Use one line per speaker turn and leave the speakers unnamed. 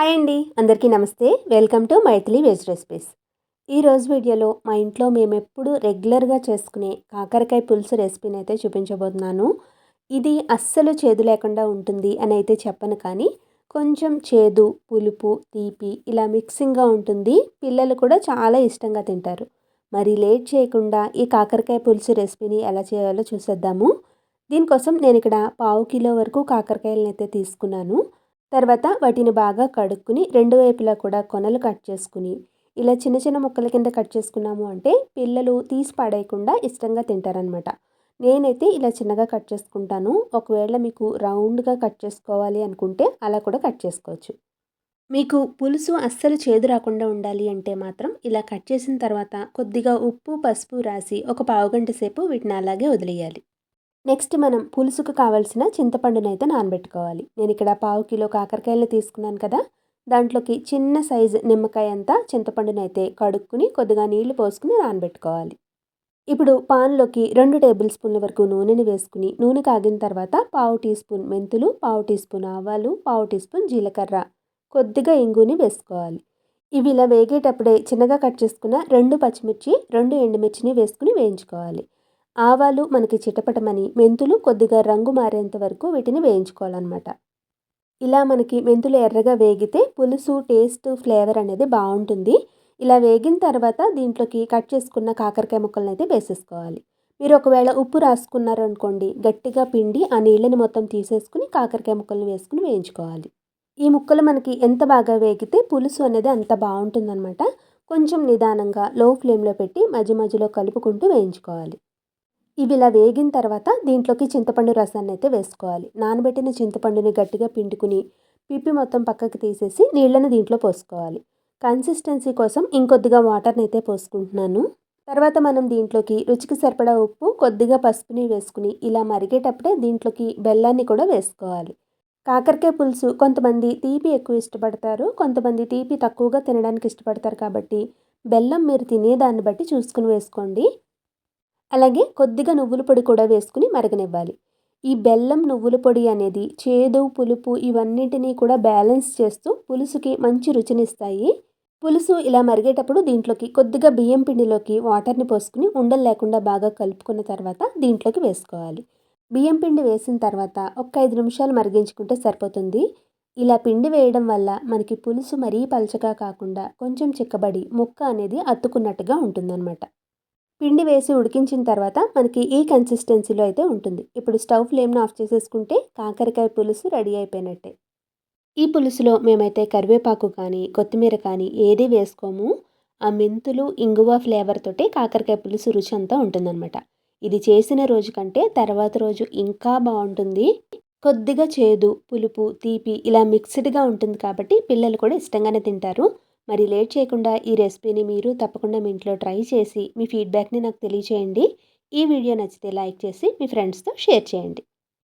Hi అండి, అందరికీ నమస్తే. Welcome to Mythili veg recipes. ఈరోజు వీడియోలో మా ఇంట్లో మేము ఎప్పుడు రెగ్యులర్గా చేసుకునే కాకరకాయ పులుసు రెసిపీని అయితే చూపించబోతున్నాను. ఇది అస్సలు చేదు లేకుండా ఉంటుంది అని అయితే చెప్పను, కానీ కొంచెం చేదు, పులుపు, తీపి ఇలా మిక్సింగ్గా ఉంటుంది. పిల్లలు కూడా చాలా ఇష్టంగా తింటారు. మరి లేట్ చేయకుండా ఈ కాకరకాయ పులుసు రెసిపీని ఎలా చేయాలో చూసేద్దాము. దీనికోసం నేను ఇక్కడ 1/2 కిలో వరకు కాకరకాయలను అయితే తీసుకున్నాను. తర్వాత వాటిని బాగా కడుక్కుని రెండు వైపులా కూడా కొనలు కట్ చేసుకుని ఇలా చిన్న చిన్న ముక్కల కింద కట్ చేసుకున్నాము అంటే పిల్లలు తీసి పడేయకుండా ఇష్టంగా తింటారనమాట. నేనైతే ఇలా చిన్నగా కట్ చేసుకుంటాను. ఒకవేళ మీకు రౌండ్గా కట్ చేసుకోవాలి అనుకుంటే అలా కూడా కట్ చేసుకోవచ్చు. మీకు పులుసు అస్సలు చేదు రాకుండా ఉండాలి అంటే మాత్రం ఇలా కట్ చేసిన తర్వాత కొద్దిగా ఉప్పు, పసుపు రాసి ఒక పావుగంట సేపు వీటిని అలాగే వదిలేయాలి. నెక్స్ట్ మనం పులుసుకు కావాల్సిన చింతపండునైతే నానబెట్టుకోవాలి. నేను ఇక్కడ 1/2 కిలో కాకరకాయలు తీసుకున్నాను కదా, దాంట్లోకి చిన్న సైజు నిమ్మకాయ అంతా చింతపండునైతే కడుక్కుని కొద్దిగా నీళ్లు పోసుకుని నానబెట్టుకోవాలి. ఇప్పుడు పాన్లోకి 2 టేబుల్ స్పూన్ల వరకు నూనెని వేసుకుని నూనె కాగిన తర్వాత 1/2 టీ స్పూన్ మెంతులు, 1/2 టీ స్పూన్ ఆవాలు, 1/2 టీ స్పూన్ జీలకర్ర, కొద్దిగా ఇంగుని వేసుకోవాలి. ఇవి ఇలా వేగేటప్పుడే చిన్నగా కట్ చేసుకున్న 2 పచ్చిమిర్చి, 2 ఎండుమిర్చిని వేసుకుని వేయించుకోవాలి. ఆవాలు మనకి చిటపటమని, మెంతులు కొద్దిగా రంగు మారేంత వరకు వీటిని వేయించుకోవాలన్నమాట. ఇలా మనకి మెంతులు ఎర్రగా వేగితే పులుసు టేస్ట్, ఫ్లేవర్ అనేది బాగుంటుంది. ఇలా వేగిన తర్వాత దీంట్లోకి కట్ చేసుకున్న కాకరకాయ ముక్కలను అయితే వేసేసుకోవాలి. మీరు ఒకవేళ ఉప్పు రాసుకున్నారనుకోండి, గట్టిగా పిండి ఆ నీళ్ళని మొత్తం తీసేసుకుని కాకరకాయ ముక్కలను వేసుకుని వేయించుకోవాలి. ఈ ముక్కలు మనకి ఎంత బాగా వేగితే పులుసు అనేది అంత బాగుంటుందన్నమాట. కొంచెం నిదానంగా లో ఫ్లేమ్లో పెట్టి మధ్య మధ్యలో కలుపుకుంటూ వేయించుకోవాలి. ఇవి ఇలా వేగిన తర్వాత దీంట్లోకి చింతపండు రసాన్ని అయితే వేసుకోవాలి. నానబెట్టిన చింతపండుని గట్టిగా పిండుకుని పిప్పి మొత్తం పక్కకి తీసేసి నీళ్ళని దీంట్లో పోసుకోవాలి. కన్సిస్టెన్సీ కోసం ఇంకొద్దిగా వాటర్ని అయితే పోసుకుంటున్నాను. తర్వాత మనం దీంట్లోకి రుచికి సరిపడా ఉప్పు, కొద్దిగా పసుపుని వేసుకుని ఇలా మరిగేటప్పుడే దీంట్లోకి బెల్లాన్ని కూడా వేసుకోవాలి. కాకరకాయ పులుసు కొంతమంది తీపి ఎక్కువ ఇష్టపడతారు, కొంతమంది తీపి తక్కువగా తినడానికి ఇష్టపడతారు. కాబట్టి బెల్లం మీరు తినేదాన్ని బట్టి చూసుకుని వేసుకోండి. అలాగే కొద్దిగా నువ్వుల పొడి కూడా వేసుకుని మరగనివ్వాలి. ఈ బెల్లం, నువ్వుల పొడి అనేది చేదు, పులుపు ఇవన్నింటినీ కూడా బ్యాలెన్స్ చేస్తూ పులుసుకి మంచి రుచినిస్తాయి. పులుసు ఇలా మరిగేటప్పుడు దీంట్లోకి కొద్దిగా బియ్యం పిండిలోకి వాటర్ని పోసుకుని ఉండలు లేకుండా బాగా కలుపుకున్న తర్వాత దీంట్లోకి వేసుకోవాలి. బియ్యం పిండి వేసిన తర్వాత ఒక 5 నిమిషాలు మరిగించుకుంటే సరిపోతుంది. ఇలా పిండి వేయడం వల్ల మనకి పులుసు మరీ పలచగా కాకుండా కొంచెం చిక్కబడి ముక్క అనేది అతుకున్నట్టుగా ఉంటుందన్నమాట. పిండి వేసి ఉడికించిన తర్వాత మనకి ఈ కన్సిస్టెన్సీలో అయితే ఉంటుంది. ఇప్పుడు స్టవ్ ఫ్లేమ్ని ఆఫ్ చేసేసుకుంటే కాకరకాయ పులుసు రెడీ అయిపోయినట్టే. ఈ పులుసులో మేమైతే కరివేపాకు కానీ, కొత్తిమీర కానీ ఏది వేసుకోము. ఆ మెంతులు, ఇంగువ ఫ్లేవర్ తోటి కాకరకాయ పులుసు రుచి అంతా ఉంటుందన్నమాట. ఇది చేసిన రోజు కంటే తర్వాత రోజు ఇంకా బాగుంటుంది. కొద్దిగా చేదు, పులుపు, తీపి ఇలా మిక్స్డ్గా ఉంటుంది కాబట్టి పిల్లలు కూడా ఇష్టంగానే తింటారు. మరి లేట్ చేయకుండా ఈ రెసిపీని మీరు తప్పకుండా మీ ఇంట్లో ట్రై చేసి మీ ఫీడ్బ్యాక్ని నాకు తెలియచేయండి. ఈ వీడియో నచ్చితే లైక్ చేసి మీ ఫ్రెండ్స్తో షేర్ చేయండి.